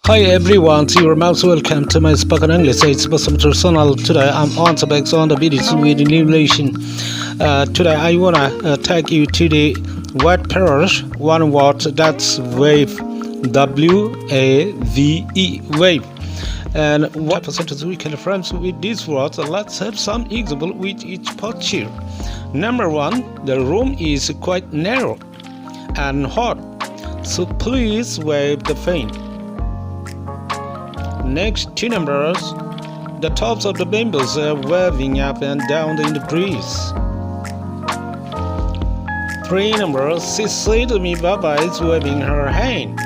Hi everyone, you're most welcome to my spoken English. It's Bassam channel. Today I'm on to back on the videos with the new relation. Today I wanna take you to the word pairs. One word, that's wave, W-A-V-E, wave. And what percentage we can reference with these words? Let's have some example with each part here. Number one, the room is quite narrow and hot, so please wave the fan. Next two numbers, the tops of the bamboo are waving up and down in the breeze. Three numbers, she said to me Baba is waving her hand.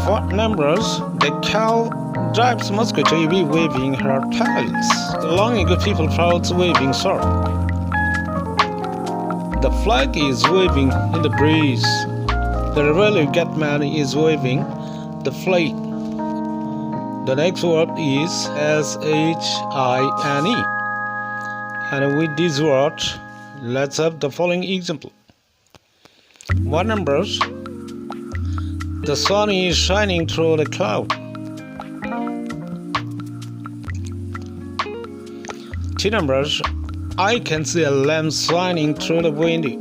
Four numbers, the cow drives mosquito be waving her tails. The long people crowds waving sword. The flag is waving in the breeze. The railway man is waving the flag. The next word is S-H-I-N-E. And with this word, let's have the following example. One numbers, the sun is shining through the cloud. Two numbers, I can see a lamp shining through the window.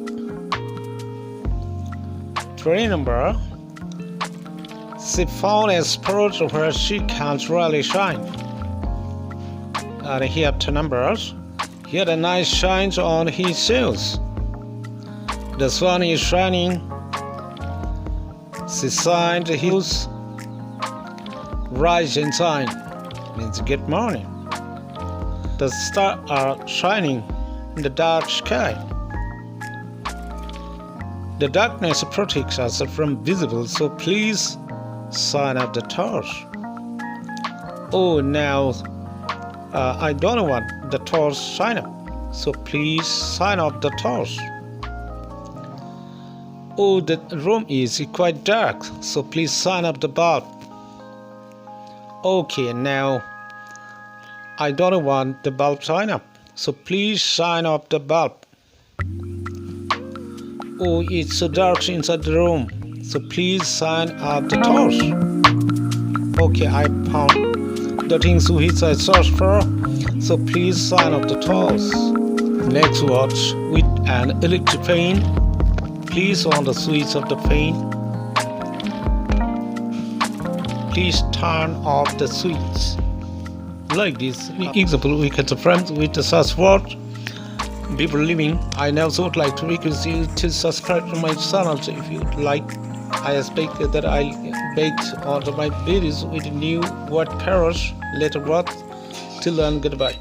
Three number, she found a spot where she can't really shine. And here two numbers. Here the night shines on his shoes. The sun is shining. She signed his rise and shine means good morning. The stars are shining in the dark sky. The darkness protects us from visible, so please sign up the torch. Oh, now I don't want the torch sign up, so please sign up the torch. Oh, the room is quite dark, so please sign up the bulb. Okay, now I don't want the bulb sign up, so please sign up the bulb. Oh, it's so dark inside the room, so please sign up the torch. Okay, I found the things which I searched for, so please sign up the torch. Next word, with an electric fan. Please on the switch of the fan. Please turn off the switch. Like this example, we can friends with the such word. Before leaving, I also would like to request you to subscribe to my channel if you would like. I expect that I make all of my videos with new word pairs later on. Till then, goodbye.